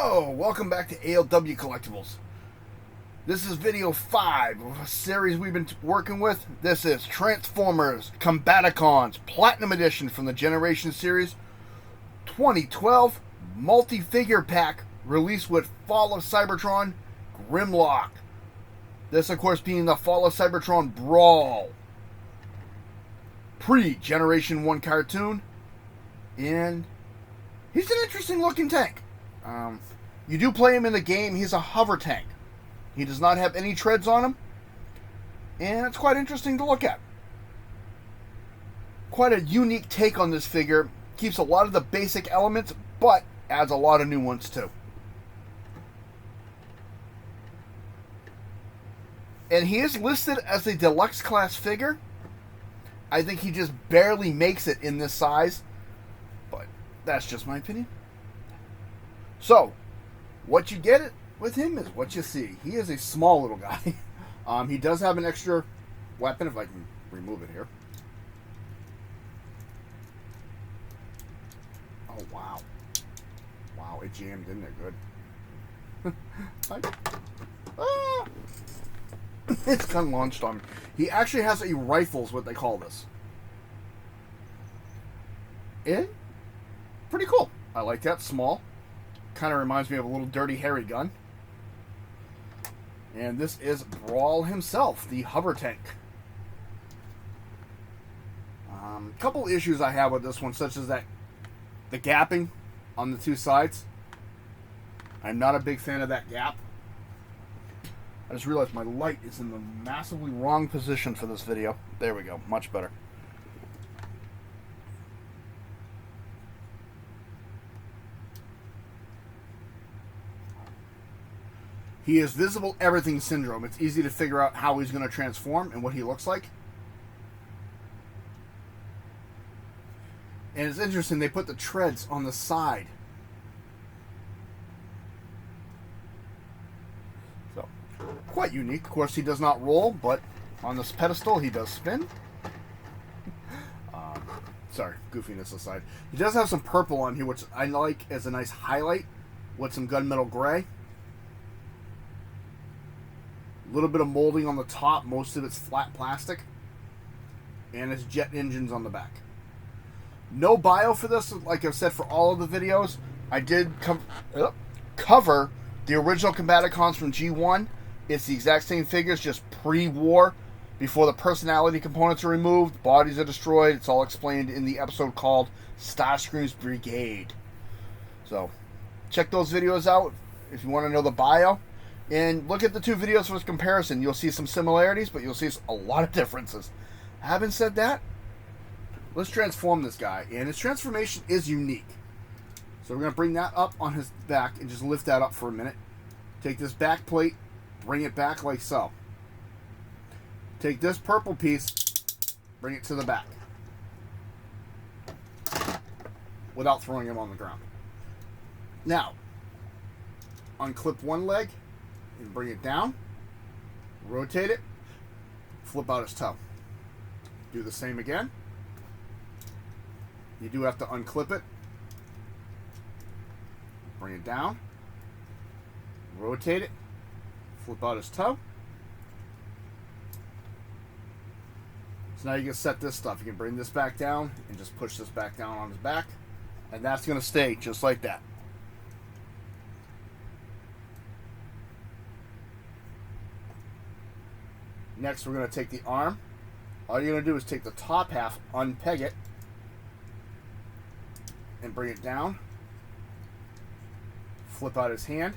Hello, welcome back to ALW Collectibles. This is video 5 of a series we've been working with. This is Transformers Combaticons Platinum Edition from the Generation Series 2012 multi-figure pack released with Fall of Cybertron Grimlock. This, of course, being the Fall of Cybertron Brawl. Pre-Generation 1 cartoon. And he's an interesting looking tank. You do play him in the game. He's a hover tank. He does not have any treads on him. And it's quite interesting to look at. Quite a unique take on this figure. Keeps a lot of the basic elements, but adds a lot of new ones too. And he is listed as a deluxe class figure. I think he just barely makes it in this size. But that's just my opinion. So, what you get with him is what you see. He is a small little guy. He does have an extra weapon, if I can remove it here. Oh, wow. Wow, it jammed in there good. It's gun launched on me. He actually has a rifle, is what they call this. And pretty cool. I like that. Small. Kind of reminds me of a little Dirty Harry gun. And this is Brawl himself, the hover tank. Couple issues I have with this one, such as that the gapping on the two sides. I'm not a big fan of that gap. I just realized my light is in the massively wrong position for this video. There we go, much better. He is visible everything syndrome. It's easy to figure out how he's going to transform and what he looks like. And it's interesting, they put the treads on the side. So, quite unique. Of course, he does not roll, but on this pedestal, he does spin. Sorry, goofiness aside. He does have some purple on here, which I like as a nice highlight with some gunmetal gray. A little bit of molding on the top, most of it's flat plastic, and it's jet engines on the back. No bio for this, like I've said for all of the videos. I did cover the original Combaticons from G1. It's the exact same figures, just pre-war, before the personality components are removed, bodies are destroyed. It's all explained in the episode called Starscream's Brigade. So, check those videos out if you want to know the bio. And look at the two videos for comparison. You'll see some similarities, but you'll see a lot of differences. Having said that, let's transform this guy. And his transformation is unique. So we're going to bring that up on his back and just lift that up for a minute. Take this back plate, bring it back like so. Take this purple piece, bring it to the back. Without throwing him on the ground. Now, unclip one leg. And bring it down, rotate it, flip out his toe. Do the same again. You do have to unclip it, bring it down, rotate it, flip out his toe. So now you can set this stuff. You can bring this back down and just push this back down on his back, and that's going to stay just like that. Next, we're going to take the arm. All you're going to do is take the top half, unpeg it, and bring it down. Flip out his hand.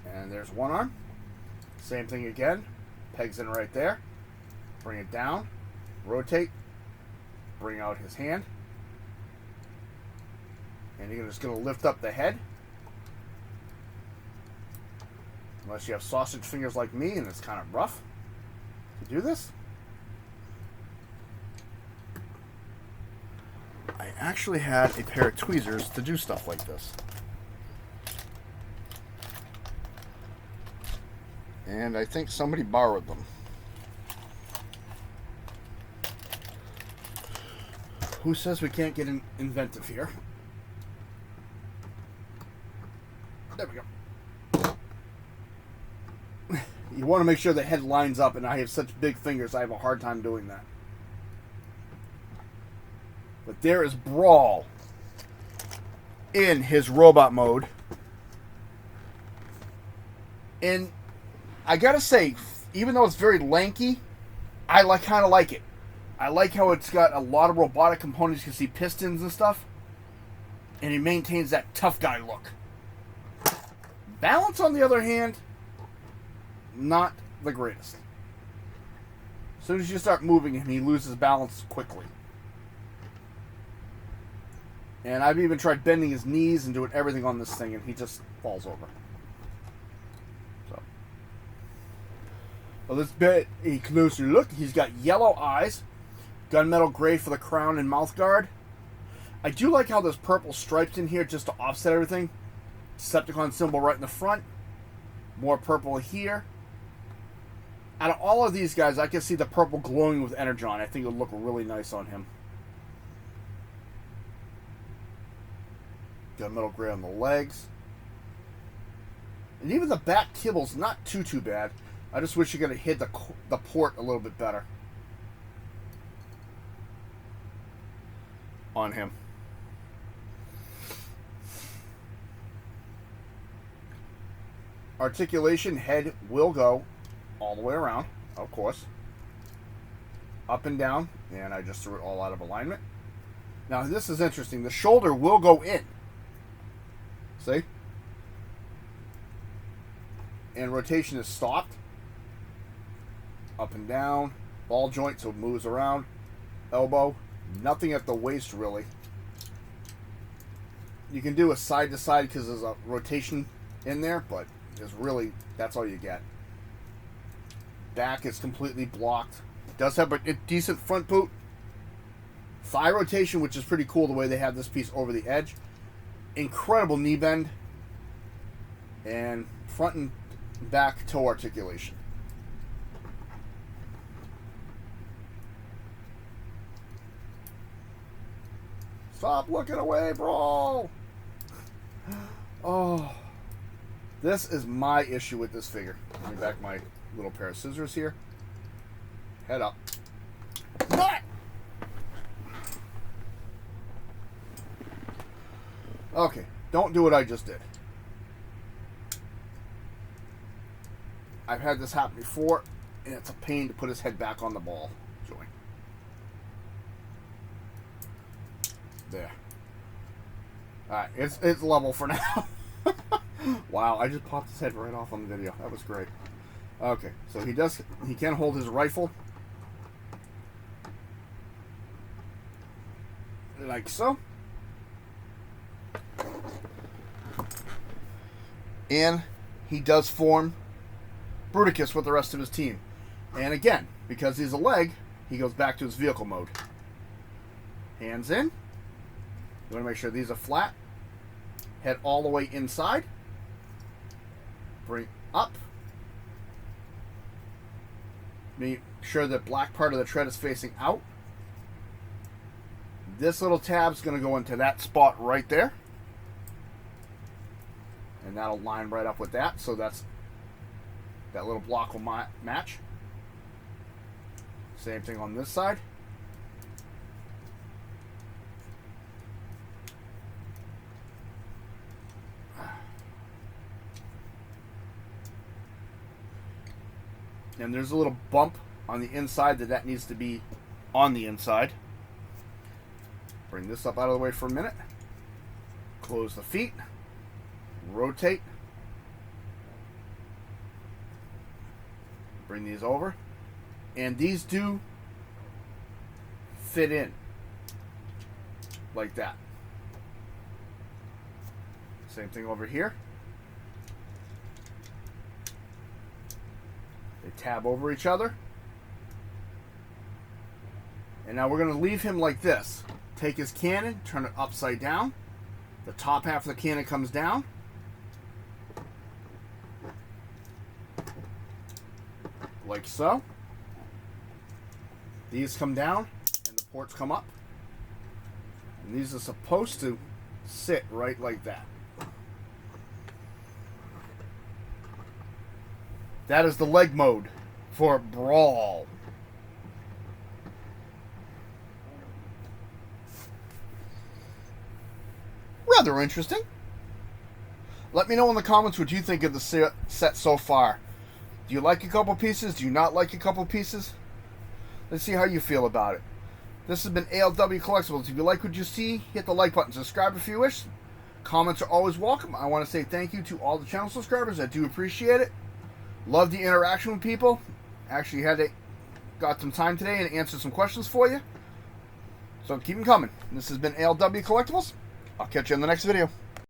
And there's one arm. Same thing again. Pegs in right there. Bring it down. Rotate. Bring out his hand. And you're just going to lift up the head. Unless you have sausage fingers like me and it's kind of rough to do this. I actually had a pair of tweezers to do stuff like this. And I think somebody borrowed them. Who says we can't get inventive here? There we go. You want to make sure the head lines up, and I have such big fingers, I have a hard time doing that. But there is Brawl in his robot mode. And I gotta say, even though it's very lanky, I kind of like it. I like how it's got a lot of robotic components. You can see pistons and stuff. And he maintains that tough guy look. Balance, on the other hand, not the greatest. As soon as you start moving him, he loses balance quickly. And I've even tried bending his knees and doing everything on this thing, and he just falls over. So, well, let's get a closer look. He's got yellow eyes, gunmetal gray for the crown and mouth guard. I do like how there's purple stripes in here just to offset everything. Decepticon symbol right in the front. More purple here. Out of all of these guys, I can see the purple glowing with Energon. I think it would look really nice on him. Gunmetal gray on the legs. And even the back kibble's not too bad. I just wish you could have hid the port a little bit better on him. Articulation, head will go all the way around, of course. Up and down, and I just threw it all out of alignment. Now this is interesting. The shoulder will go in. See? And rotation is stopped. Up and down. Ball joint, so it moves around. Elbow. Nothing at the waist, really. You can do a side to side because there's a rotation in there, but there's really, that's all you get. Back is completely blocked. Does have a decent front boot. Thigh rotation, which is pretty cool the way they have this piece over the edge. Incredible knee bend. And front and back toe articulation. Stop looking away, Brawl! Oh. This is my issue with this figure. Let me back my little pair of scissors here. Head up. What? Okay, don't do what I just did. I've had this happen before, and it's a pain to put his head back on the ball joint. There. Alright, it's level for now. Wow, I just popped his head right off on the video. That was great. Okay, so he can hold his rifle. Like so. And he does form Bruticus with the rest of his team. And again, because he's a leg, he goes back to his vehicle mode. Hands in. You want to make sure these are flat. Head all the way inside. Bring up. Make sure the black part of the tread is facing out. This little tab's going to go into that spot right there. And that'll line right up with that. So that little block will match. Same thing on this side. And there's a little bump on the inside that needs to be on the inside. Bring this up out of the way for a minute. Close the feet. Rotate. Bring these over. And these do fit in. Like that. Same thing over here. They tab over each other. And now we're going to leave him like this. Take his cannon, turn it upside down. The top half of the cannon comes down. Like so. These come down and the ports come up. And these are supposed to sit right like that. That is the leg mode for Brawl. Rather interesting. Let me know in the comments what you think of the set so far. Do you like a couple pieces? Do you not like a couple pieces? Let's see how you feel about it. This has been ALW Collectibles. If you like what you see, hit the like button. Subscribe if you wish. Comments are always welcome. I want to say thank you to all the channel subscribers. I do appreciate it. Love the interaction with people. Actually got some time today and answered some questions for you. So keep them coming. This has been ALW Collectibles. I'll catch you in the next video.